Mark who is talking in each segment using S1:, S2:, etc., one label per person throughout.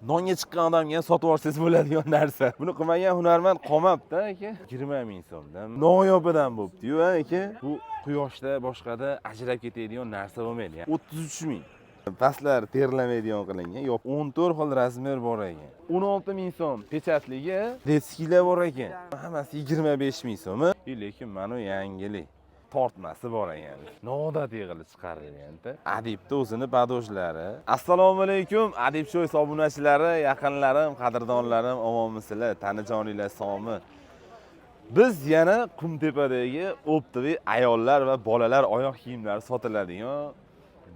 S1: nonga chiqqan odamga ham sotib olsangiz bo'ladigan narsa. Buni qilmagan hunarmand qolmabdi aka. 20 ming so'mdan. Noyobidan bo'pti-yu aka. Bu quyoshda boshqada ajrab ketadigan narsa bo'lmaydi. 33 ming. Pastlar terlamaydigan qilingan. Yo'q, 14 xil razmer bor ekan. 16 ming so'm pechatligi, detskilar bor ekan. Hammasi 25 ming so'm. Lekin mana yangilik tortmasi bor ekan. Noodatiy qilib chiqarilgan-da. Adibning o'zini badojlari. Assalomu alaykum, Adib sho'y obunachilari, yaqinlarim, qadrdonlarim, omonmisizlar, tanijoninglar somi. Biz yana Qumtepadagi optiviy ayollar va bolalar oyoq kiyimlari sotiladigan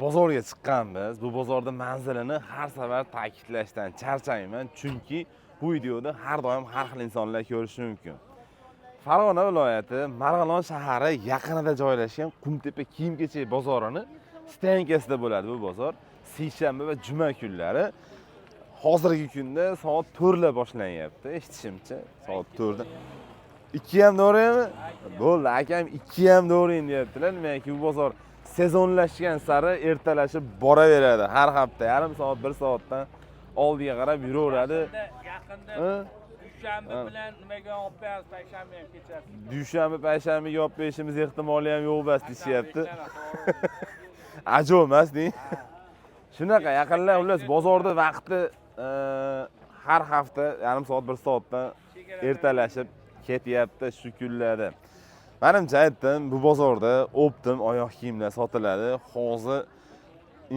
S1: bozorga chiqqanmiz. Bu bozorda manzilini har safar ta'kidlashdan charchayman, chunki bu videoda har doim har xil insonlar ko'rishi mumkin. Farg'ona viloyati Marg'ilon shahri yaqinida joylashgan Qumtepa kiyim-kechak bozorini stankasida bo'ladi bu bozor. Seshanba va juma kunlari. Hozirgi kunda soat 4 da boshlanyapti. Eshitishimcha, soat 4 da. 2 ham doğraymi? Bo'ldi, akam 2 ham doğraying deyaptilar. Nimaiki bu bozor sezonlashgan sari ertalashib boraveradi. Har hafta yarim soat, 1 soatdan oldiga qarab yuraveradi.
S2: Yaqinda dushanba bilan nimaga olib beramiz, payshanba ham kechasi.
S1: Dushanba, payshanbaga olib berishimiz ehtimoli ham yo'q bas deyapti. Ajob emas-di. Shunaqa yaqinlar, xullas bozorda vaqti har hafta yarim soat, 1 soatdan ertalashib ketyapti shu kunlarda. Menimcha aytdim, bu bozorda optim oyoq kiyimlar sotiladi. Hozir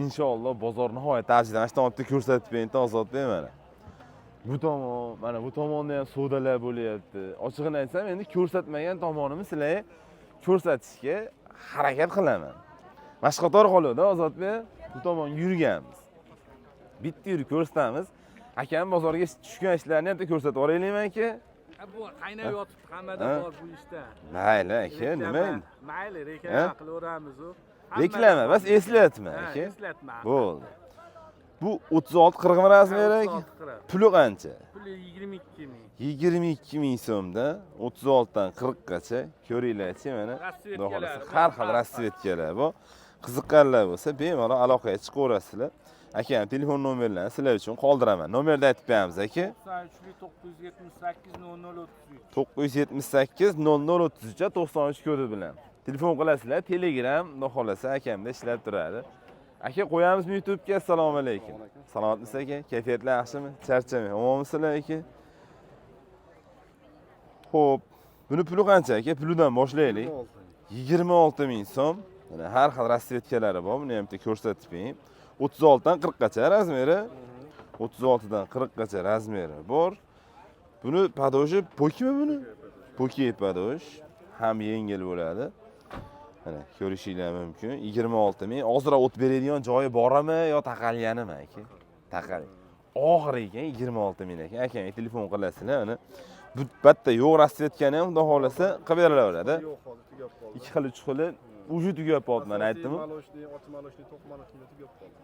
S1: inshaalloh bozor nihoyat arziydi. Mana shu tomonda ko'rsatib bering, Ozodbek mana. Bu tomon, mana bu tomonda ham savdolar bo'lyapti. Ochig'ini aytsam, endi ko'rsatmagan tomonimni sizlarga ko'rsatishga harakat qilaman. Mashqator qoladi, Ozodbek. Bu tomon yurganmiz. Bitta yurib ko'rsatamiz. Akam bozorga tushgan ishlarni ham ko'rsatib yuboraylikmi aka?
S2: Bu qaynab yotibdi, hammada bor bu ishda.
S1: Mayli aka, nima endi?
S2: Mayli, reklama qilaveramiz-ku.
S1: Reklama, bas eslatma aka.
S2: Eslatma.
S1: Bo'ldi. Bu 36-40 razmeri aka. Puli qancha?
S2: Puli 22 ming.
S1: 22 ming so'mda 36 dan 40 gacha ko'ringlar-chi mana. Har xil rasvetkalar bu. Qiziqqanlar bo'lsa, bemalol aloqaga chiqaverasizlar. Aka, telefon nomerlarini sizlar uchun qoldiraman. Nomerni aytib beramiz aka. 978 0033 93 kodi bilan telefon qilasizlar. Telegram xohlasa akamda ishlab turadi. Aka, qo'yamizmi YouTube'ga? Assalomu alaykum. Salomatmisiz aka? Kayfiyatlar yaxshimi? Charchamang. Omonmisizlar aka? Xo'p, buni puli qancha aka? Pulidan boshlaylik. 26 ming so'm. Mana har xil rasvetkalari bor. Buni ham bitta ko'rsatib bering. 36 dan 40 gacha razmeri. 36 dan 40 gacha razmeri bor. Buni padoji pokimi buni? Poki padoj. Ham yengil bo'ladi. Mana ko'rishinglar mumkin. 26 ming. Hozirroq o't beradigan joyi bormi yo taqalganimi aka? Taqal. Og'ir ekan 26 ming ekan. Akam telefon qilasizlar, ana bu bitta yo'q rasvetkani ham xudo xolasa qilib berilaveradi.
S3: Yo'q, hozir tugab qoldi.
S1: Ikki xil, uch xili uje tugab qoldi, mana aytdim.
S3: Maloshli, otmaloshli, to'qmaloshli tugab qoldi.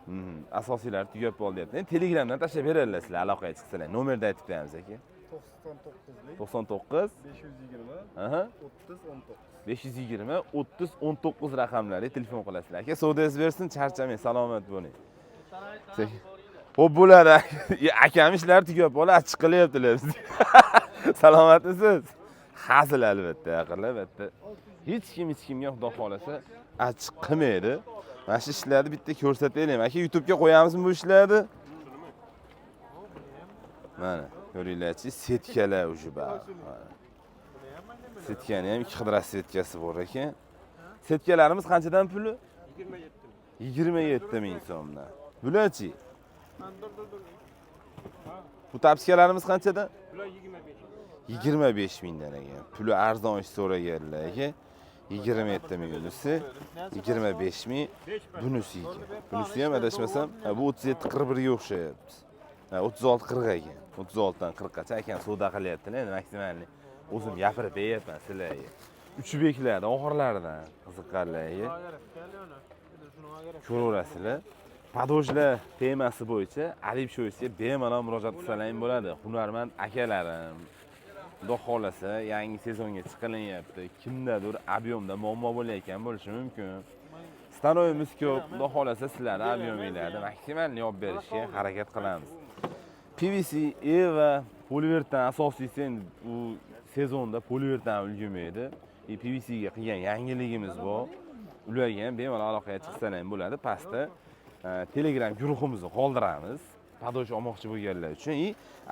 S1: Asosiylar tugab qoldi deyapti. Telegramdan tashlab beradilar sizlar aloqaga chiqsalar. Nomerni aytib beramiz aka.
S3: 99
S1: 99
S3: 520 30 19.
S1: 520 30 19 raqamlarga telefon qilasizlar. Aka, savdoyingiz bersin, charchamang, salomat bo'ling. Xo'p bo'ladi. Akam ishlar tugab qoldi, achchiq qilyaptilar bizni. Salomatmisiz? Hazil albatta, albatta. Hech kimga xudo xolasa achchiq qilmaydi. Mana shu ishlarni bitta ko'rsataylik. Aka, YouTube'ga qo'yamizmi bu ishlarni? Mana, ko'ringlar-chi, setkalar uje bor. Setkani ham ikki xil rasvetkasi bor ekan. Setkalarimiz qanchadan puli? 27 ming so'mdan. Bularchi? Bu tapskalarimiz qanchadan? 25 mingdan ekan. Puli arzon ish so'raganlar ekan. 27 ming unisi, 25 ming bunisi ekan. Bunisi ham adashmasam, bu 37-41 ga o'xshayapti. 36-40 ekan. 36 dan 40 gacha ekan savdo qilyaptilar, endi maksimalni o'zim gapirib beryapman sizlarga. Uch beklardan, oxirlaridan qiziqqanlarga ko'raverasizlar. Padojlar temasi bo'yicha Adib sho'yga bemalol murojaat qilsalaring bo'ladi. Hunarmand akalarim, xudo xolasa yangi sezonga chiqilinyapti. Kimdadir ob'yomda muammo bo'layotgan bo'lishi mumkin. Stanoyimiz ko'p, xudo xolasa sizlarning ob'yominglarni maksimalni olib berishga harakat qilamiz. PVC va poliuretan asosiysi endi bu sezonda poliuretan ulgurmaydi. PVC ga qilgan yangiligimiz bor. Ularga ham bemalol aloqaga chiqsalar ham bo'ladi. Pastda Telegram guruhimizni qoldiramiz. Padosh olmoqchi bo'lganlar uchun,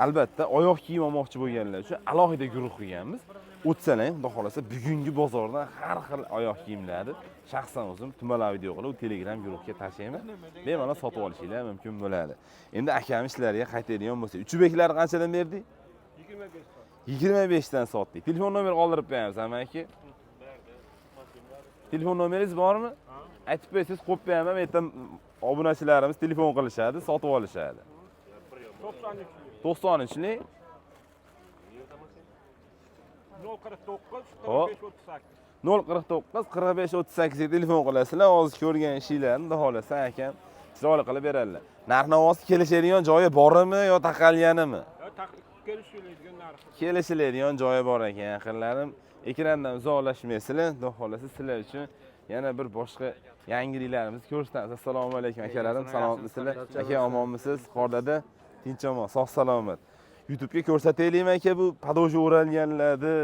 S1: albatta oyoq kiyim olmoqchi bo'lganlar uchun alohida guruh qilganmiz. O'tsalar, xudo xolasa, bugungi bozordan har xil oyoq kiyimlarni shaxsan o'zim tumalab video qilib Telegram guruhga tashlayman. Bemalol sotib olishinglar mumkin bo'ladi. Endi akam ishlariga qaytadigan bo'lsa, uchbeklarni qanchadan berdik? 25 dan sotdik. Telefon nomeri qoldirib qo'yamiz, amaki. Telefon nomeringiz bormi? Aytib qo'ysangiz qo'yib qo'yaman. Ertaga obunachilarimiz telefon qilishadi, sotib olishadi. 93lik 049 45 38 ga telefon qilasizlar. Hozir ko'rgan ishinglarni xudo xolasa akam chiroyli qilib beradilar. Narx-navosi kelishadigan joyi bormi yo taqalganimi? Kelishiladigan joyi bor ekan, yaqinlarim. Ekrandan uzoqlashmaysizlar, xudo xolasa sizlar uchun yana bir boshqa yangiliklarimizni ko'rsatamiz. Assalomu alaykum akalarim, salomatmisizlar? Aka omonmisiz? Qordada tinch omon, sog' salomat. YouTube'ga ko'rsataylikmi aka bu padoja o'ralganlarni,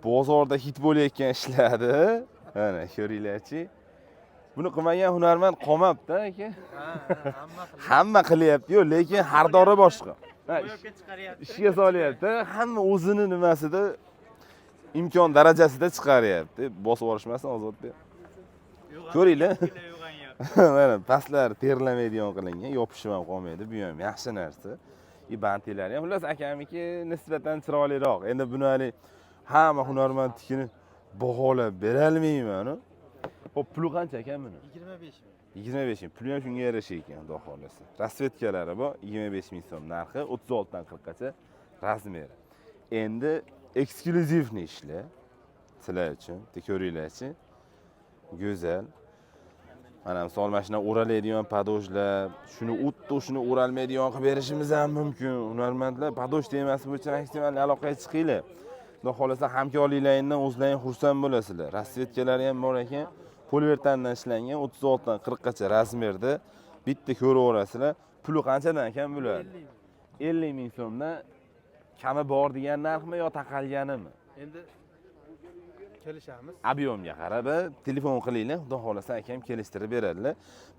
S1: bozorda hit bo'layotgan ishlarni. Mana ko'ringlarchi. Buni qilmagan hunarmand qolmabdi aka. Hamma qilyapti-yu, lekin xaridori boshqa. Ishga solyapti. Hamma o'zini nimasida imkon darajasida chiqaryapti. Bosib olishmasin Ozodbek. Ko'ringlar. Mana pastlar terlamaydigan qilingan, yopishib ham qolmaydi. Bu ham yaxshi narsa. Bantilari ham xullas akamniki nisbatan chiroyliroq. Endi buni hali hamma hunarmandnikini baholab bera olmayman. Xo'p, puli qancha ekan buni?
S4: 25 ming.
S1: 25 ming. Puli ham shunga yarasha ekan, xudo xolasa. Rasvetkalari bor, 25 ming so'm narxi, 36 dan 40 gacha razmeri. Endi eksklyuzivni ishlar sizlar uchun, ko'ringlarchi. Go'zal. Mana misol mashina o'ralaydigan padojlar, shuni o'tdi, shuni o'ralmaydigan qilib berishimiz ham mumkin. Hunarmandlar padoj temasi bo'yicha maksimal aloqaga chiqinglar. Xudo xolasa hamkorliklaringdan o'zlaring xursand bo'lasizlar. Rasvetkalari ham bor ekan. Poliuretandan ishlangan 36 dan 40 gacha razmerda bitta ko'raverasizlar. Puli qanchadan ekan bo'ladi? 50 ming so'mdan kami bor degan narxmi yo taqalganimi?
S4: Endi kelishamiz.
S1: Объемga qarab telefon qilinglar, xudo xolasa akam kelishtirib beradilar.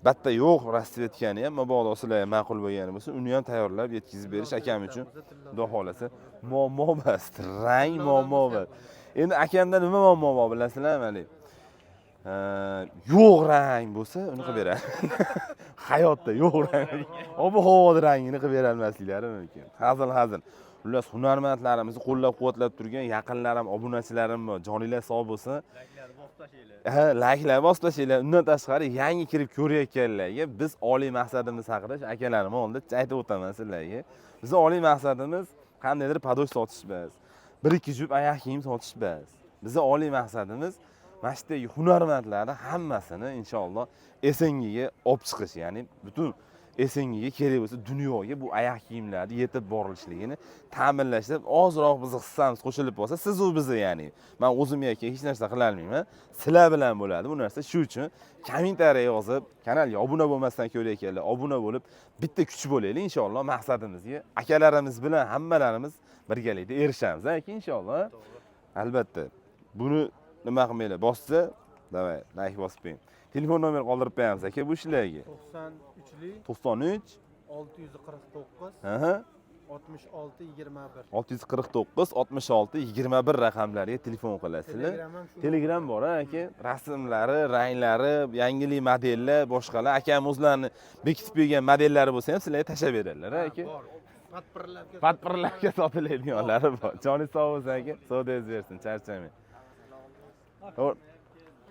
S1: Batta yo'q, rasvetkani ham mabodo sizlar ma'qul bo'lgani bo'lsa, uni ham tayyorlab yetkazib berish akam uchun xudo xolasa muammo emas, rang muammo emas. Endi akamda nima muammo bor bilasizlarmi? Yo'q rang bo'lsa, uni qilib beradi. Hayotda yo'q rang. Ob-havo rangini qilib bera olmasliklari mumkin. Hazil. Xullas hunarmandlarimizni qo'llab-quvvatlab turgan yaqinlarim, obunachilarim bor. Joninglar sog' bo'lsin. Layklar bosib tashlaylar. Undan tashqari yangi kirib ko'rayotganlarga biz oliy maqsadimiz haqida akalarim oldida aytib o'taman sizlarga. Bizning oliy maqsadimiz qandaydir padosh sotish emas. 1-2 jup oyoq kiyim sotish emas. Bizning oliy maqsadimiz mana shu yerdagi hunarmandlarni hammasini inshaalloh SNGga olib chiqish, ya'ni butun SNGga kerak bo'lsa dunyoga bu oyoq kiyimlarni yetib borilishligini ta'minlashda ozroq bizni hissamiz qo'shilib bo'lsa, siz u bizni, ya'ni men o'zim yoki hech narsa qila olmayman. Sizlar bilan bo'ladi bu narsa. Shu uchun kommentariy yozib, kanalga obuna bo'lmasdan ko'rayotganlar obuna bo'lib, bitta kuch bo'laylik inshaalloh maqsadimizga. Akalarimiz bilan hammalarimiz birgalikda erishamiz, inshaalloh. Albatta. Buni nima qilmaylar, bossa, davay, like bosib qo'ying. Telefon nomeri qoldirib qo'yamiz aka bu ishlarga. 93
S4: 649
S1: 649 66 21 raqamlariga telefon qilasizlar. Telegram bor aka, rasmlari, ranglari, yangilik modellar, boshqalar akam o'zlarini bekitib qo'ygan modellari bo'lsa ham sizlarga tashlab beradilar aka. Patpirlarga sotiladiganlari bor. Joningiz sog' bo'lsin aka, savdoyingiz bersin, charchamang.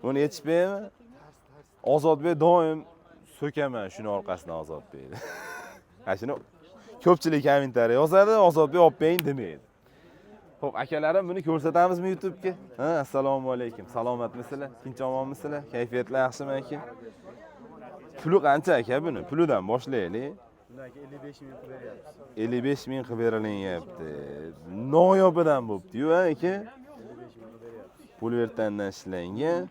S1: Buni yetishmaymi? Ozodbek doim so'kaman shuni orqasidan Ozodbekni. Ha shuni ko'pchilik kommentariy yozadi, Ozodbek olib bering demaydi. Xo'p, akalarim buni ko'rsatamizmi YouTube'ga? Ha, assalomu alaykum. Salomatmisizlar? Tinch omonmisizlar? Kayfiyatlar yaxshimi aka? Puli qancha aka buni? Pulidan boshlaylik.
S4: Bundan 55 ming qilib beryapmiz.
S1: 55 ming qilib berilyapti. Noyobidan bo'pti-yu aka. Poliuretandan ishlangan.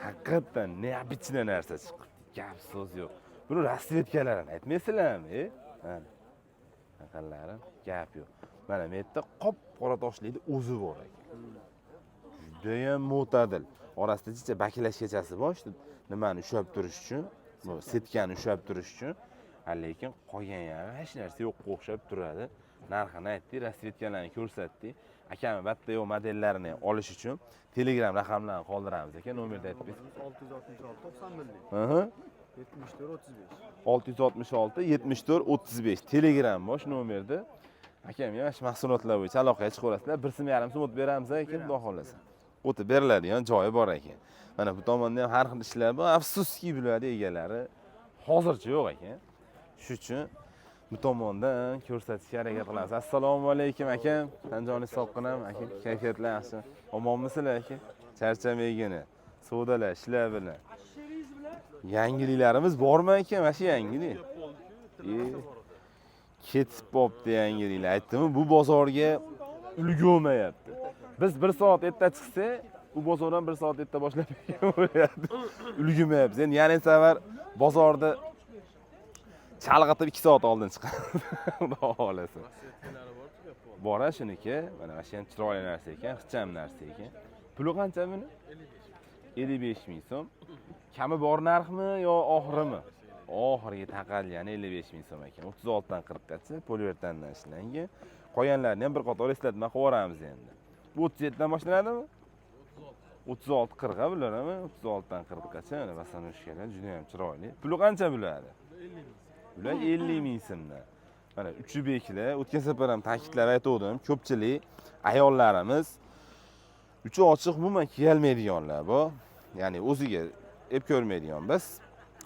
S1: Haqiqatan neobычный narsa chiqibdi. Gap so'z yo'q. Buni rasvetkalarni aytmaysizlarmi? Aqallari gap yo'q. Mana bu yerda qop-qora toshlikni o'zi bor ekan. Judayam mo'tadil. Orasida jicha baklash kechasi bor, işte nimani ushlab turish uchun, bu setkani ushlab turish uchun. Lekin qolgan yari hech narsa yo'qqa o'xshab turadi. Narxini aytdik, rasvetkalarni ko'rsatdik. Akam bitta yo'q modellarini olish uchun Telegram raqamlarini qoldiramiz ekan, nomerni aytib berasiz.
S3: 666 91
S1: 666 74 35 Telegram bosh nomerda. Akam ham shu mahsulotlar bo'yicha aloqaga chiqaverasizlar. 1.5 so'm o'tib beramiz ekan, xudo xolasa. O'tib beriladigan joyi bor ekan. Mana bu tomonda ham har xil ishlar bor. Afsuski bularni egalari hozircha yo'q ekan. Shuning uchun bu tomondan ko'rsatishga harakat qilamiz. Assalomu alaykum akam. Tanjoningiz sog'qinam, aka. Kayfiyatlar yaxshi. Omonmisizlar aka? Charchamaygina. Savdolar, ishlar bilan. Yangiliklarimiz bormi aka? Mana shu yangilik. Ketib qopti yangiliklar. Aytdimmi, bu bozorga ulgurmayapti. Biz 1 soat erta chiqsak, bu bozordan 1 soat erta boshlab bo'lyapti. Ulgurmayapmiz. Endi yana safar bozorda chalg'itib 2 soat oldin chiqadi. Xudo xolasa. Bora shuniki. Mana shu ham chiroyli narsa ekan, ixcham narsa ekan. Puli qancha buni? 55 ming so'm. Kami bor narxmi yo oxirimi? Oxirgi taqalgan 55 ming so'm ekan. 36 dan 40 gacha poliuretandan ishlangan. Qolganlarni ham bir qator eslatma qilib yuboramiz endi. Bu 37 dan boshlanadimi? 36 40 ga bularmi? 36 dan 40 gacha. Mana basanushkalar juda ham chiroyli. Puli qancha bo'ladi? 50 ming. Bular 50 ming so'mdan. Mana uchi beklar, o'tgan safar ham ta'kidlab aytdim, ko'pchilik ayollarimiz uchi ochiq umuman kiyolmaydiganlar bu. Ya'ni o'ziga ep ko'rmaydigan biz.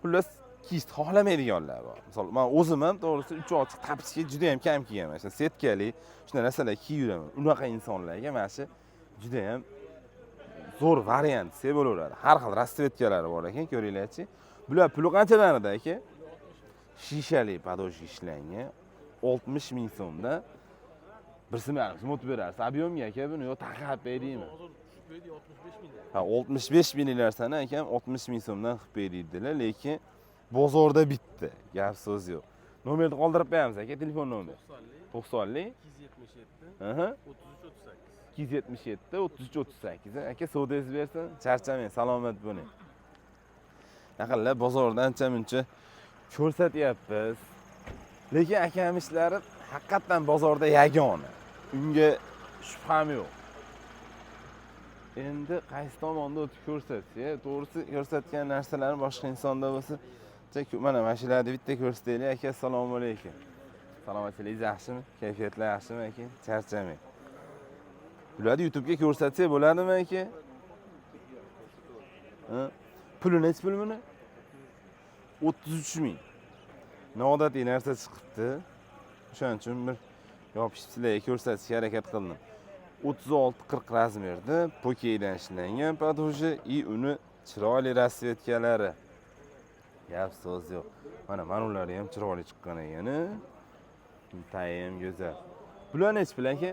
S1: Xullas kiyishni xohlamaydiganlar bor. Misol, men o'zim ham to'g'risi uchi ochiq tapchga juda ham kam kiyaman. Shu setkali, shunday narsalar kiyiraman. Unaqa insonlarga mana shu juda ham zo'r variant desa bo'laveradi. Har xil rasvetkalari bor ekan, ko'ringlarchi. Bular puli qanchalarida aka? Shishali podojga ishlangan 60 ming so'mda 1.5 so'm o'tib berasiz. Объемga aka buni yo taqab beraymi? Ha, 65 minglarni akam 60 ming so'mdan qilib beradilar, lekin bozorda bitta. Gap so'z yo'q. Nomerni qoldirib qo'yamiz aka, telefon nomeri. 90 277 33 38. Aka savdoyingiz bersin, charchamang, salomat bo'ling. Yaqinlar bozordan ancha-muncha ko'rsatyapmiz. Lekin akam ishlari haqiqatan bozorda yagona. Unga shubham yo'q. Endi qaysi tomonda o'tib ko'rsatsa, to'g'risi ko'rsatgan narsalarni boshqa insonda bo'lsa, mana mashinani bitta ko'rsataylik aka. Assalomu alaykum. Salomatligingiz yaxshimi? Kayfiyatlar yaxshimi aka? Charchamang. Bularni YouTube'ga ko'rsatsak bo'ladimi aka? Ha? Puli necha pul buni? 33 ming. Noodatiy narsa chiqibdi. O'shaning uchun bir yopishib sizlarga ko'rsatishga harakat qildim. 36-40 razmerda pokeydan ishlangan podoji и uni chiroyli rasvetkalari. Gap so'z yo'q. Mana ular ham chiroyli chiqqan ekan. Tayim go'zal. Bular necha pul aka?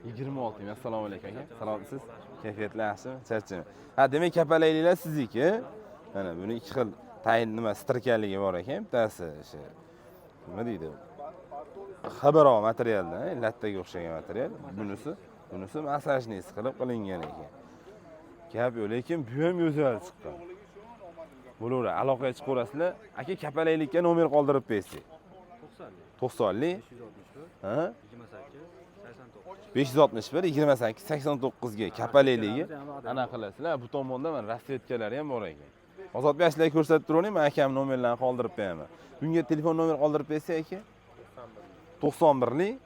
S1: 26 ming. Assalomu alaykum aka. Salomatsiz? Kayfiyatlar yaxshimi? Charchami. Ha, demak kapalayliklar sizniki. Mana buni ikki xil tayin nima stirkaligi bor ekan. Bittasi o'sha nima deydi? Xabaroq materialdan, lattaga o'xshagan material. Bunisi masajniy qilib qilingan ekan. Gap yo'q, lekin bu ham go'zal chiqqan. Bo'laveradi, aloqaga chiqaverasizlar. Aka kapalaylikka nomer qoldirib bersak. 90 ha? 561 28 89 ga kapalayligi ana qilasizlar. Bu tomonda mana rasvetkalari ham bor ekan. Ozodbek sizlarga ko'rsatib turaman, men akam nomerlarini qoldirib beraman. Bunga telefon nomer qoldirib bersak aka? 91lik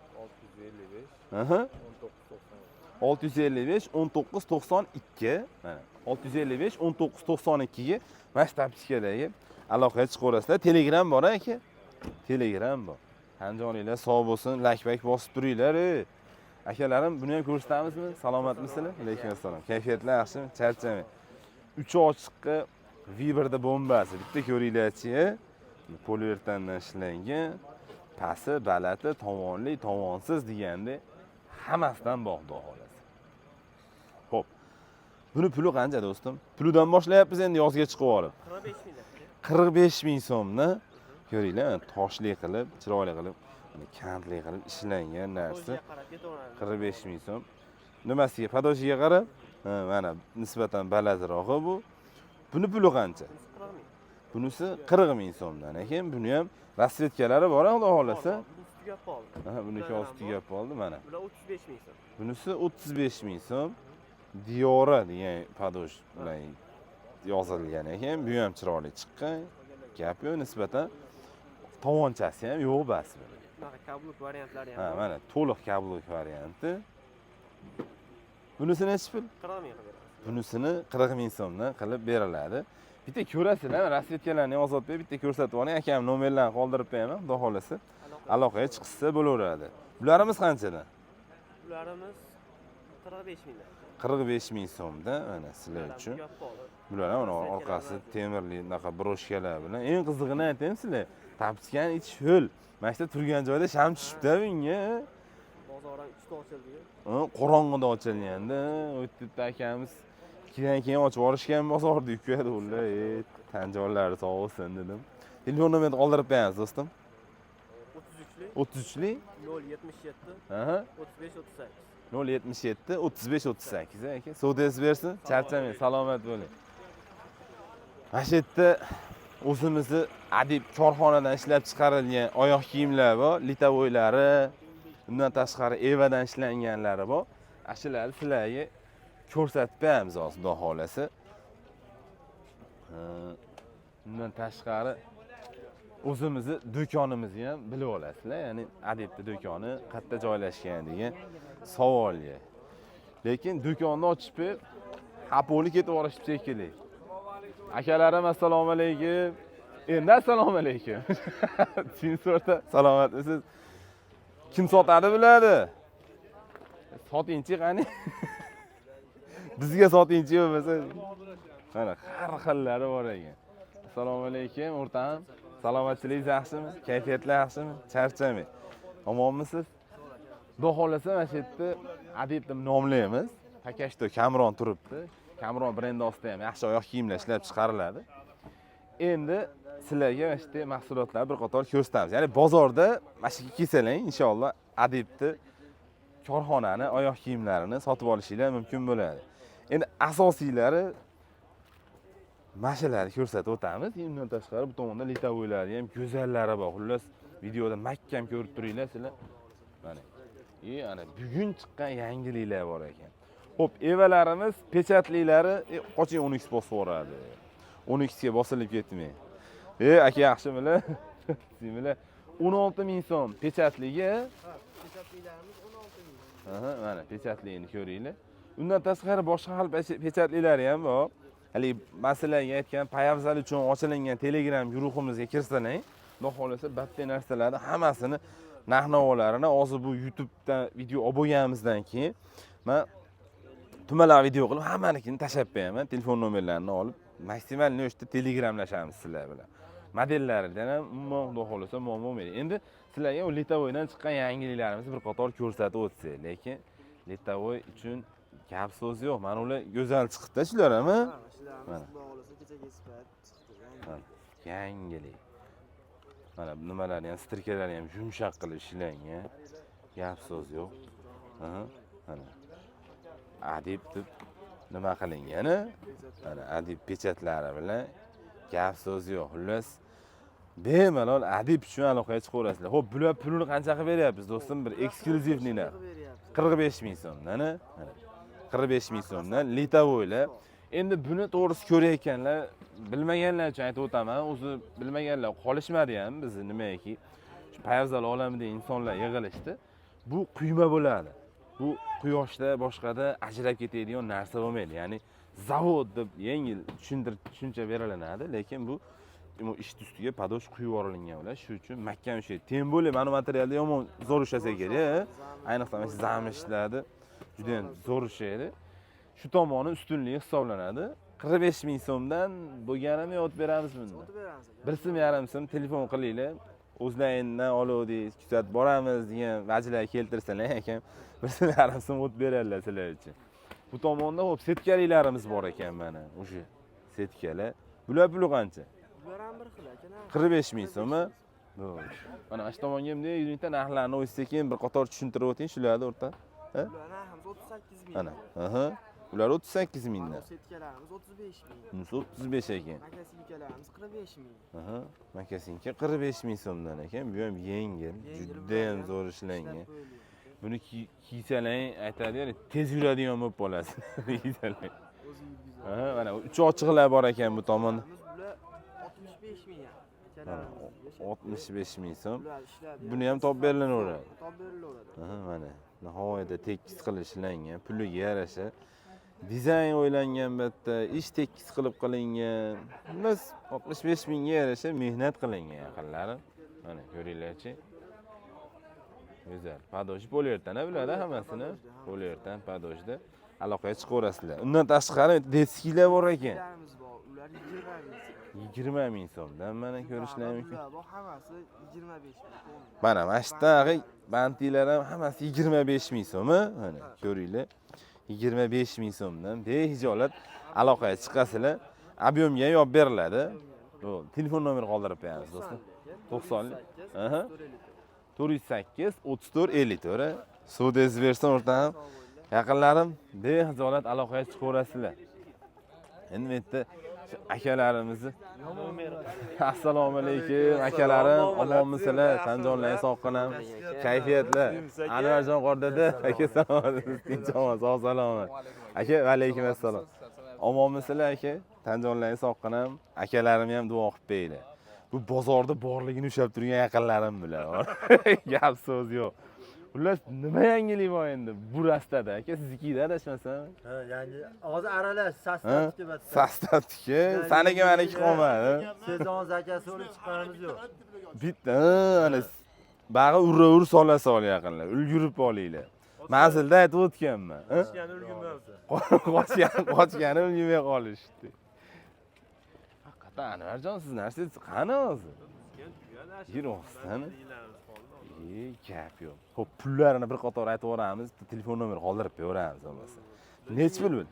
S1: 655 19 92 mana 655 19 92 ga mana shu tapichkalarga aloqaga chiqaverasizlar. Telegram bor aka. Telegram bor. Tanjoninglar sog' bo'lsin, like bosib turinglar. Akalarim, buni ham ko'rsatamizmi? Salomatmisizlar? Alaykum assalom. Kayfiyatlar yaxshimi? Charchamang. Uchi ochiqqa Viberda bombasi. Bitta ko'ringlarchi. Poliuretandan ishlangan. Pasi, balati, tovonli, tovonsiz deganda hammasidan bor xudo xolasa. Xo'p. Buni puli qancha do'stim? Pulidan boshlayapmiz endi yozga chiqib olib. 45 ming so'mni ko'ringlar, toshli qilib, chiroyli qilib, kandli qilib ishlangan narsa. 45 ming so'm. Nimasiga, padoshiga qarab, mana nisbatan balandrog'i bu. Buni puli qancha? Bunisi 40 ming so'mdan ekan. Buni ham rasvetkalari bor, xudo xolasa.
S5: Ustiga qoldi.
S1: Buniki ostiga qoldi mana.
S5: Bular 35 ming so'm.
S1: Bunisi 35 ming so'm. Diora degan padosh bilan yozilgan ekan. Bu ham chiroyli chiqqan. Gap yo'q, nisbatan tovonchasi ham yo'q bas.
S5: Bunaqa kabluk variantlari ham
S1: Ha,
S5: bor.
S1: mana to'liq kabluk varianti. Bunisi nechi pul?
S5: 40 ming qilib beramiz.
S1: Bunisini 40 ming so'mdan qilib beriladi. Bitta ko'rasizlar, rasvetkalarni yozib berib, bitta ko'rsatib oling, akam nomerlarni qoldirib beraman, xudo xolasa. Aloqaga chiqsa bo'laveradi. Bularimiz qanchadan?
S5: Bularimiz 45 mingdan.
S1: 45 ming so'mda, mana sizlar uchun. Bular ham mana orqasi temirli bunaqa broshkalar bilan. Eng qizig'ini aytaymi sizlar? Tapchgan ich ho'l. Mana shu turgan joyda sham tushibdi bunga.
S5: Bozordan 3 ta ochildi.
S1: Qorong'ida ochilganda, o'tibdi akamiz. Keyin ochib yuborishgan bozorda ukkadi ular. Tanjonlari sog' bo'lsin dedim. Telefon nomerni qoldirib beramiz, do'stim.
S5: 33lik
S1: 33lik
S5: 077
S1: aha
S5: 35 38.
S1: 077 35 38 aka. Sodasi bersin, charchamang, salomat bo'ling. Mana shu yerda o'zimizni adib korxonadan ishlab chiqarilgan oyoq kiyimlar bor, litovoylari, undan tashqari evadan ishlanganlari bor. Ashularni sizlarga ko'rsatib beramiz hozir, xudo xolasa. Undan tashqari o'zimizni do'konimizni ham bilib olasizlar. Ya'ni adibni do'koni qayerda joylashgan degan savolga. Lekin do'konni ochib berib, hapoli ketib yuborishib shekilli. Akalarim assalomu alaykum. Endi assalomu alaykum. Sensorda salomatmisiz? Kim sotadi biladi? Sotingchi qani? Bizga sotingchi bo'lmasa, mana har xillari bor ekan. Assalomu alaykum, o'rtam. Salomatchilingiz yaxshimi? Kayfiyatlar yaxshimi? Charchamang. Omonmisiz? Xudo xolasa mana shu yerda adibni nomlaymiz. Takashto Kamron turibdi. Kamron brendi ostida ham yaxshi oyoq kiyimlar ishlab chiqariladi. Endi sizlarga mana shu yerda mahsulotlarni bir qator ko'rsatamiz. Ya'ni bozorda mana shu kelsalar, inshaalloh adibni korxonani oyoq kiyimlarini sotib olishinglar mumkin bo'ladi. Endi asosiylari mashalarni ko'rsatib o'tamiz. Undan tashqari bu tomonda litovoylari ham go'zallari bor. Xullas, videoda mahkam ko'rib turinglar sizlar. Mana. Ana bugun chiqqan yangiliklar bor ekan. Xo'p, evalarimiz pechatliklari qoching 10x bosib yuboradi. 10x ga bosilib ketmang. Aka yaxshimilar? Sizlar 16 ming so'm pechatligi.
S5: Pechatliklarimiz 16 ming.
S1: Aha, mana pechatligini ko'ringlar. Undan tashqari boshqa xil pechatliklari ham bor. Hali masalan aytgan payavzal uchun ochilingan Telegram guruhimizga kirsalar, xudo xolasa bitta narsalarni hammasini narx-navolarini hozir bu YouTubedan video olib bo'lganimizdan keyin men tumalar video qilib hammanikini tashab beraman. Telefon nomerlarini olib, maksimal no'shda telegramlashamiz sizlar bilan. Modellaridan ham umuman xudo xolasa muammo bo'lmaydi. Endi sizlarga o litovoydan chiqqan yangiliklarimizni bir qator ko'rsatib o'tsak, lekin litovoy uchun gap so'z yo'q. Mana ular go'zal chiqdi shular ham.
S5: Mana xudo xolasa kechaga sifat chiqdi.
S1: Yangilik. Mana nimalarni ham, strikalarni ham yumshoq qilib ishlangan. Gap so'z yo'q. Mana adib deb nima qilingani? Mana adib pechatlari bilan gap so'z yo'q. Xullas, bemalol adib uchun aloqaga chiqaverasizlar. Xo'p, bular pulini qancha qilib beryapsiz, do'stim? Bir ekskluzivnilar. 45 ming so'mdan, mana. 45 ming so'mdan litovoylar. Endi buni to'g'risi ko'rayotganlar, bilmaganlar uchun aytib o'taman. O'zi bilmaganlar qolishmadi ham bizni nimaki. Shu payavzal olamidagi insonlar yig'ilishdi. Bu quyma bo'ladi. Bu quyoshda boshqada ajrab ketadigan narsa bo'lmaydi. Ya'ni zavod deb yengil tushuncha beriladi, lekin bu ish ustiga padosh quyib yuborilgan ular. Shu uchun mahkam ish. Tem bo'lib mana materialda yomon zo'r ishlasa kerak. Ayniqsa mana zam ishlardi. Juda ham zo'r ishlaydi. Shu tomoni ustunligi hisoblanadi. 45 ming so'mdan bo'lganini o'tib beramiz bunda.
S5: O'tib beramiz.
S1: 1.5 so'm telefon qilinglar. O'zlaringdan oluvdik, kuzatib boramiz degan vajlar keltirsalar ekan, 1.5 so'm o'tib beradilar sizlar uchun. Bu tomonda xo'p, setkaliklarimiz bor ekan mana, o'sha setkalar. Bular puli qancha?
S5: Bular ham bir xil ekan.
S1: 45 ming so'mi. Xo'sh. Mana shu tomonga bunday yuzingda narxlarni o'ysa-keyin bir qator tushuntirib o'ting shularni o'rta. Ha?
S5: Ularni narximiz 38 ming.
S1: Ana. Aha. Ular 38 mingdan.
S5: Setkalarimiz 35 ming.
S1: Bunisi 35 ekan.
S5: Makasinkalarimiz 45 ming.
S1: Aha. Makasinka 45 ming so'mdan ekan. Bu ham yengil, juda ham zo'r ishlangan. Buni kiysalang aytadi-ya, tez yuradigan bo'lib qolasiz. Kiysalang.
S5: O'zi yurgizadi.
S1: Aha, mana uch ochiqlar bor ekan bu tomonda.
S5: Bular 65 ming. Akalarimiz
S1: 65 ming so'm.
S5: Bular ishladi.
S1: Buni ham top berilaveradi.
S5: Top berilaveradi.
S1: Aha, mana nihoyatda tekis qilib ishlangan, puliga yarasha dizayn o'ylangan bitta, ish tekis qilib qilingan. Biz 65 mingga yarasha mehnat qilingan yaqinlari. Mana ko'ringlarchi. Go'zal. Padosh polyurtan biladi hammasini. Polyurtan padojda aloqaga chiqaverasizlar. Undan tashqari deskilar bor ekan.
S5: Ularimiz bor. Ular
S1: 20 ming so'mdan mana ko'rishlar mumkin.
S5: Bu hammasi 25 ming.
S1: Mana mashtag'i bantilar ham hammasi 25 ming so'm, mana ko'ringlar. 25 ming so'mdan behijolat aloqaga chiqasizlar. Ob'yomga yo'q beriladi. Telefon nomeri qoldirib qo'yamiz do'stlar. 90. Aha. 408 34 54. Sudez bersin o'rtam. Yaqinlarim behijolat aloqaga chiqaverasizlar. Endi bu yerda akalarimizni assalomu alaykum akalarim, omonmisizlar? Tanjonlaring sog'qinam, kayfiyatlar. Anvarjon qordada aka salomat, tinchman, sog' salomat. Aka va alaykum assalom. Omonmisizlar aka? Tanjonlaring sog'qinam, akalarim ham duo qilib beringlar. Bu bozorda borligini ushlab turgan yaqinlarim bilan. Gap so'z yo'q. Xullas nima yangilik bor endi bu rastada aka siznikida adashmasam?
S4: Ha, yangi hozir aralash sastavdiki battar.
S1: Sastavdiki, saniki meniki qolmadi.
S4: Sezon zakasi olib chiqqanimiz yo'q.
S1: Bitta, ana bag'i ura-ur sola yaqinlar. Ulgurib olinglar. Manzilda aytib o'tganman. Qochgani ulgurmay qolishdi. Haqiqatan Anvarjon siz narsangiz qani hozir? Yur o'xsani. Gap yo'q. Xo'p, pullarini bir qator aytib o'ramiz, telefon nomeri qoldirib qo'yamiz bo'lmasa. Necha pul bu?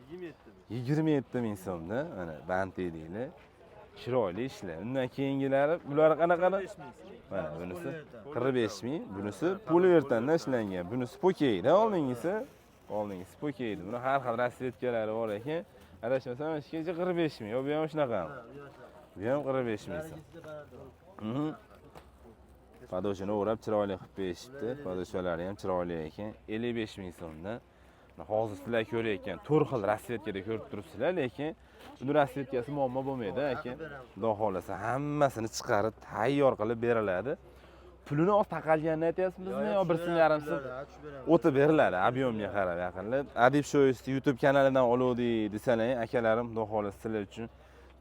S1: 27 ming so'mda, mana band edinglar. Chiroyli ishlar. Undan keyingilari bular qanaqa? Mana bunisi 45 ming, bunisi poliuretandan ishlangan. Bunisi pokeyda, oldingisi pokeyda. Buni har xil rasvetkalari bor ekan. Adashmasam, ishgacha 45 ming. Bu ham shunaqami? Bu ham 45 ming so'm. Padoshini o'rab chiroyli qilib berishibdi. Padoshalari ham chiroyli ekan. 55 ming so'mdan. Hozir sizlar ko'rayotgan 4 xil rasvetkada ko'rib turibsizlar, lekin buni rasvetkasi muammo bo'lmaydi aka. Xudo xolasa hammasini chiqarib tayyor qilib beriladi. Pulini oz taqalganini aytyapsizmi yo 1.5 o'tib beriladi, ob'yomga qarab yaqinlar. Adib Shows YouTube kanalidan oluvdik desalar, akalarim xudo xolasa sizlar uchun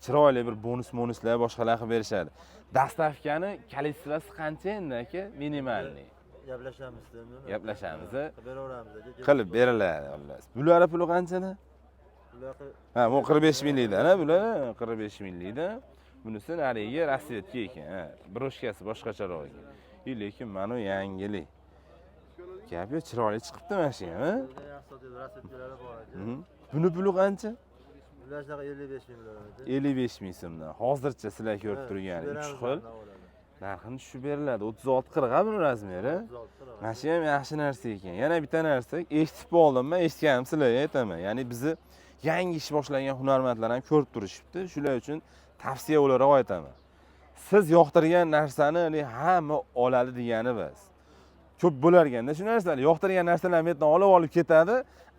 S1: chiroyli bir bonuslar boshqalar qilib berishadi. Dastavkani kalitsiyasi qancha endi aka? Minimalniy. Gaplashamiz. Qilib beriladi xullas. Bular puli qanchadan? Ha, bu 45 minglikdan, bular 45 minglikdan. Bunisi nariga rasvetka ekan. Ha, broshkasi boshqacharoq ekan. Lekin mana yangilik. Gap yo'q, chiroyli chiqibdi mana shu ham, ha?
S4: Rasvetkalari bor ekan.
S1: Buni puli qancha?
S4: Bular 55 ming bo'ladi.
S1: 55 ming so'mdan. Hozircha sizlar ko'rib turgan 3 xil narxini tushib beriladi. 36-40 buni razmeri. Mana shu ham yaxshi narsa ekan. Yana bitta narsa, eshitib qoldim, eshitganim sizlarga aytaman. Ya'ni bizni yangi ish boshlagan hunarmandlar ham ko'rib turishibdi. Shular uchun tavsiya o'laroq aytaman. Siz yoqtirgan narsani hamma oladi degani biz. Ko'p bo'lar ekanda shu narsalar, yoqtirgan narsalarni bu yerdan olib ketadi,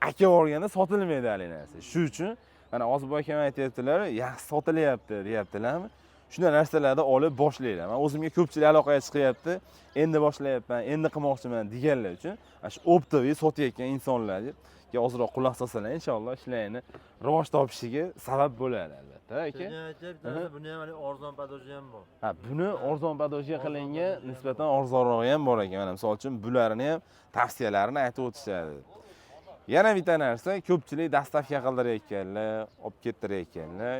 S1: aka olganda sotilmaydi hali narsa. Shu uchun mana Ozibek akam aytayaptilar, yaxshi sotilyapti, deyaptilarmi? Shunday narsalarni olib boshlaylar. Men o'zimga ko'pchilik aloqaga chiqyapti. Endi boshlayapman, endi qilmoqchiman deganlar uchun shu optoviy sotayotgan insonlarga ozroq quloq solsalar, inshaalloh ishlarini rivoj topishiga sabab bo'ladi albatta, aka.
S4: Buni ham arzon padoji ham bor.
S1: Ha, buni arzon padojiga qilingan nisbatan arzonrog'i ham bor ekan. Mana misol uchun bularni ham tavsiyalarini aytib o'tishadi. Yana bitta narsa, ko'pchilik dastavka qildirayotganlar, olib ketirayotganlar.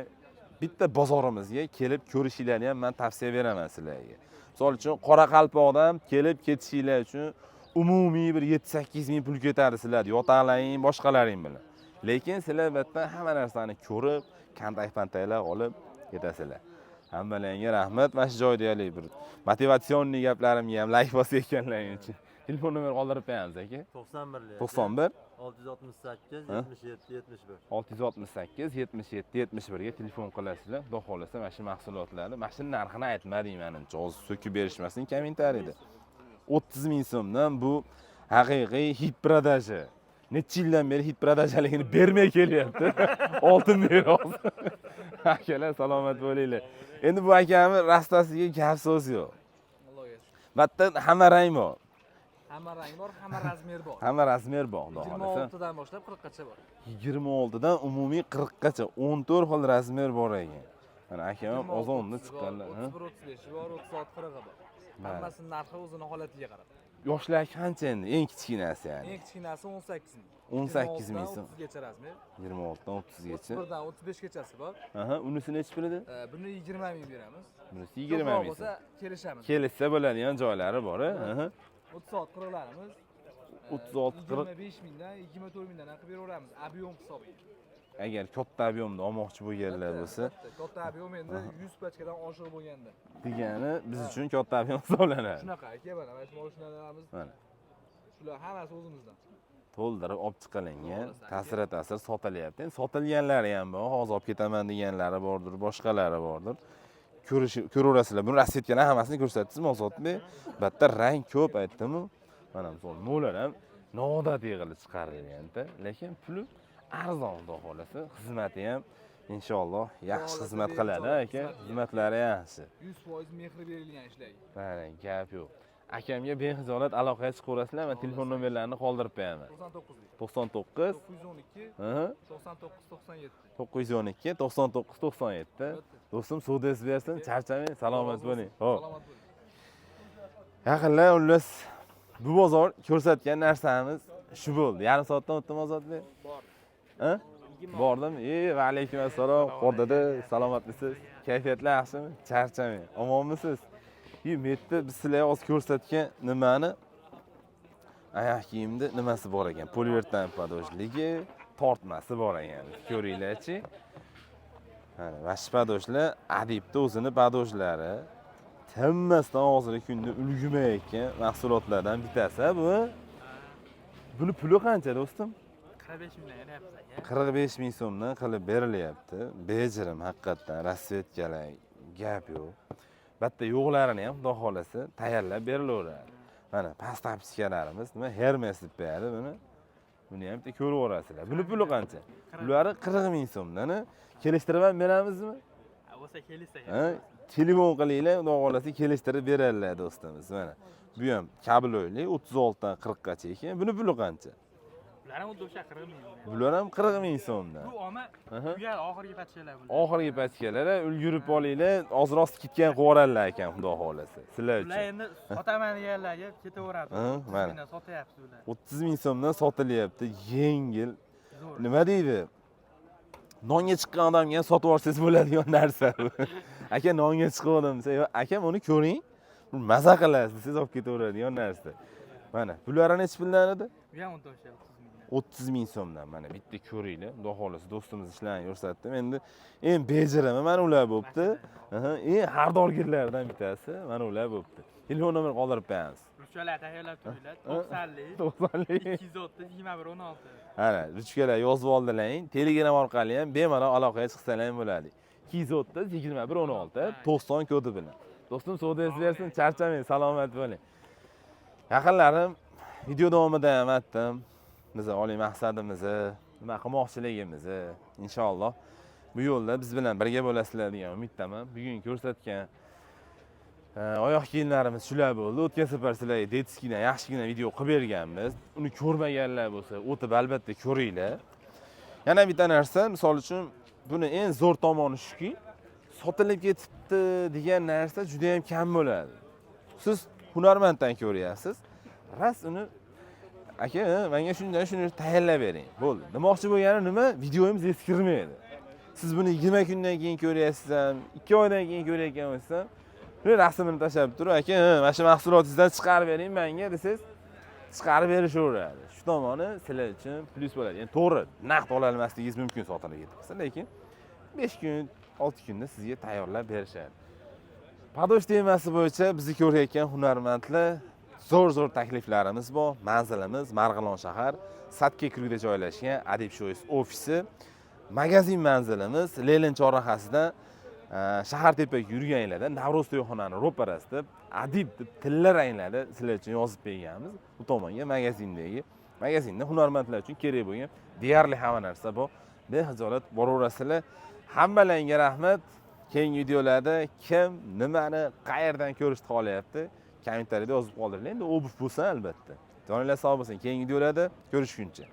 S1: Bitta bozorimizga kelib ko'rishinglarni ham men tavsiya beraman sizlarga. Misol uchun Qoraqalpoqdan kelib ketishinglar uchun umumiy bir 7-8 ming pul ketadi sizlar, yotoqlaring, boshqalaring bilan. Lekin sizlar bitta hamma narsani ko'rib, kontak-pantaylar olib ketasizlar. Hammalarga rahmat. Mana shu joyda yo'lay bir motivatsion gaplarimga ham like bosib ekanlaring uchun. Telefon nomer qoldirib qo'yamiz aka.
S4: 91
S1: 91
S4: 668
S1: Ha?
S4: 77 71.
S1: 668 77 71 ga telefon qilasizlar. Xudo xolasa mana shu mahsulotlarni, mana shu narxini aytmading menimcha. Hozir so'kib berishmasin kommentariyada. 30 ming so'mdan bu haqiqiy hit prodaja. Necha yildan beri hit prodajaligini bermay kelyapti. Oltin meros. Akalar salomat bo'linglar. Endi bu akami rastasiga gap so'z yo'q. Bitta hamma rang bor.
S2: Hamma rang bor, hamma razmer bor.
S1: Hamma razmer bor, xudo xolasa.
S2: 26 dan boshlab 40 gacha bor.
S1: 26 dan umumiy 40 gacha 14 xil razmer bor ekan. Mana akam ozonda chiqqanlar, ha?
S2: 31 35 bor, 36 40 bor. Hammasining narxi o'zini holatiga qarab.
S1: Yoshlar qancha endi? Eng kichkinasi ya'ni.
S2: Eng kichkinasi 18 ming.
S1: 18 ming so'm.
S2: 30 gacha razmer.
S1: 26 dan 30 gacha.
S2: 1 dan 35 gachasi bor.
S1: Aha, unisi nechi pulida?
S2: Buni 20 ming beramiz.
S1: Bunisi 20 ming.
S2: bo'lsa kelishamiz.
S1: Kelishsa bo'ladigan joylari bor, aha.
S2: 36 40larimiz.
S1: 36 40.
S2: 25 mingdan 24 mingdan qilib beraveramiz. Ob'yom hisobiga.
S1: Agar katta ob'yomda olmoqchi bo'lganlar bo'lsa,
S2: katta ob'yom endi 100 pachkadan oshiq bo'lganda.
S1: degani biz uchun katta ob'yom hisoblanadi.
S2: Shunaqa aka, mana shu mashinalarimiz.
S1: Mana
S2: Shular hammasi o'zimizdan.
S1: to'ldirib olib chiqilingan, ta'sir sotilyapti. Endi sotilganlari ham bor, hozir olib ketaman deganlari bordir, boshqalari bordir. Ko'raverasizlar. Buni rassetkalar hammasini ko'rsatdingizmi Ozodbek? Bitta rang ko'p aytdim-ku. Mana misol mo'lar ham noodatiy qilib chiqarilgan-da, lekin puli arzon xudo xolasa, xizmati ham inshaalloh yaxshi xizmat qiladi aka. Xizmatlari yaxshi.
S2: 100% mehr berilgan ishlarga.
S1: Mana gap yo'q. Akamga bexijolat aloqaga chiqaverasizlar, men telefon nomerlarini qoldirib qo'yaman.
S2: 99
S1: 99
S2: 912 99 97.
S1: 912 99 97. Do'stim suvdesiz bersin, charchamang, salomat bo'ling. Xo'p.
S2: Salomat bo'ling.
S1: Yaqinlar ullas bu bozor ko'rsatgan narsamiz shu bo'ldi. Yarim soatdan o'tdimi Ozodbek?
S2: Bor.
S1: Ha? Bordim. Va alaykum assalom. Qo'rdada salomatmisiz? Kayfiyatlar yaxshimi? Charchamang. Omonmisiz? Metda biz sizlarga hozir ko'rsatgan nimani oyoq kiyimda nimasi bor ekan? Poliuretan podojligi, tortmasi bor ekan. Ko'ringlar-chi. Mana vash podoshlar adibda o'zini podojlari. Hammasidan hozirgi kunda ulgumayotgan mahsulotlardan bittasi bu. Buni puli qancha do'stim?
S2: 45 mingdan beryapmiz aka.
S1: 45 ming so'mdan qilib berilyapti. Bejirim haqiqatdan rasvetkalar gap yo'q. Bitta yo'qlarini ham xudo xolasa tayyorlab berilaveradi. Mana past tapichkalarimiz nima Hermes deb beradi buni. Buni ham bitta ko'raverasizlar. Buni puli qancha? Bularni 40 ming so'mdan kelishtirib ham beramizmi?
S2: Bo'lsa kelishsa.
S1: Ha? Telefon qilinglar, xudo xolasa kelishtirib beradilar do'stimiz. Mana bu ham kabloyli 36 dan 40 gacha ekan. Buni puli qancha?
S2: Bular ham o'sha 40 ming.
S1: Bular ham 40 ming so'mdan.
S2: Bu oma ular oxirgi patchalar bular.
S1: Oxirgi pachkalar ulgurib olinglar, ozroq kitgan qo'rallar ekan xudo xolasa. Sizlar
S2: Ular
S1: uchun.
S2: endi sotaman deganlarga ketaveradi.
S1: Mana
S2: 30 sotyapti ular.
S1: 30 ming so'mdan sotilyapti, yengil. Nima deydi? Nonga chiqqan odamga ham sotib olsangiz bo'ladigan narsa bu. Aka nonga chiqdim desa, "Yo, akam uni ko'ring. Maza qilasiz, siz olib ketaveradigan narsa." Mana, bularni necha puldan edi?
S2: Bu ham 30 mingdan.
S1: 30 ming so'mdan. Mana bitta ko'ringlar. Xudo xolasa do'stimiz ishlarini ko'rsatdim. Endi eng bejirimi mana ular bo'pti. Eng xardorgirlardan bittasi mana ular bo'pti. Telefon nomer qoldirib qo'yamiz.
S2: Ruchkalar tayyorlab turinglar. 90lik
S1: 90lik
S2: 230 21 16.
S1: Ana, ruchkalar yozib oldilaring. Telegram orqali ham bemalol aloqaga chiqsalar ham bo'ladi. 230 21 16 90 kodi bilan. Do'stim savdoyingiz bersin, charchamang, salomat bo'ling. Yaqinlarim, video davomida ham aytdim. Biz oliy maqsadimizni, nima qilmoqchiligimizni inshaalloh bu yo'lda biz bilan birga bo'lasizlar degan umiddaman. Bugun ko'rsatgan oyoq kiyimlarimiz shular bo'ldi. O'tgan safar sizlarga detskidan yaxshigina video qilib berganmiz. Uni ko'rmaganlar bo'lsa, o'tib albatta ko'ringlar. Yana bitta narsa, misol uchun buni eng zo'r tomoni shuki, sotilib ketibdi degan narsa juda ham kam bo'ladi. Siz hunarmanddan ko'ryapsiz. Ras uni aka, menga shuni tayyorlab bering. Bo'ldi. Demoqchi bo'lgani nima? Videomiz eskirmaydi. Siz buni 20 kundan keyin ko'ryapsiz ham, 2 oydan keyin ko'rayotgan bo'lsangiz, bir rasmini tashlab turib, aka, mana shu mahsulotingizdan chiqarib bering menga desangiz, chiqarib berishaveradi. Shu tomoni sizlar uchun plyus bo'ladi. Endi to'g'ri, naqd ola olmasligingiz mumkin sotilib ketibsa, lekin 5 kun, 6 kunda sizga tayyorlab berishadi. Padosh temasi bo'yicha bizni ko'rayotgan hunarmandlar zo'r takliflarimiz bor. Manzilimiz Marg'ilon shahar, Satke Krugda joylashgan Adib Shoes ofisi. Magazin manzilimiz Lenin chorrahasidan Shahartepaga yurganinglarda Navro'z to'yxonani ro'parasida Adib deb tilla ranglarda sizlar uchun yozib berganmiz. Bu tomonga magazinda hunarmandlar uchun kerak bo'lgan deyarli hamma narsa bor. Bexijolat boraverasizlar. Hammalarga rahmat. Keyingi videolarda kim nimani qayerdan ko'rishni xohlayapti, kommentariyada yozib qoldiringlar. Endi obuf bo'lsa albatta. Joninglar sog' bo'lsin. Keyingi videolarda ko'rishguncha.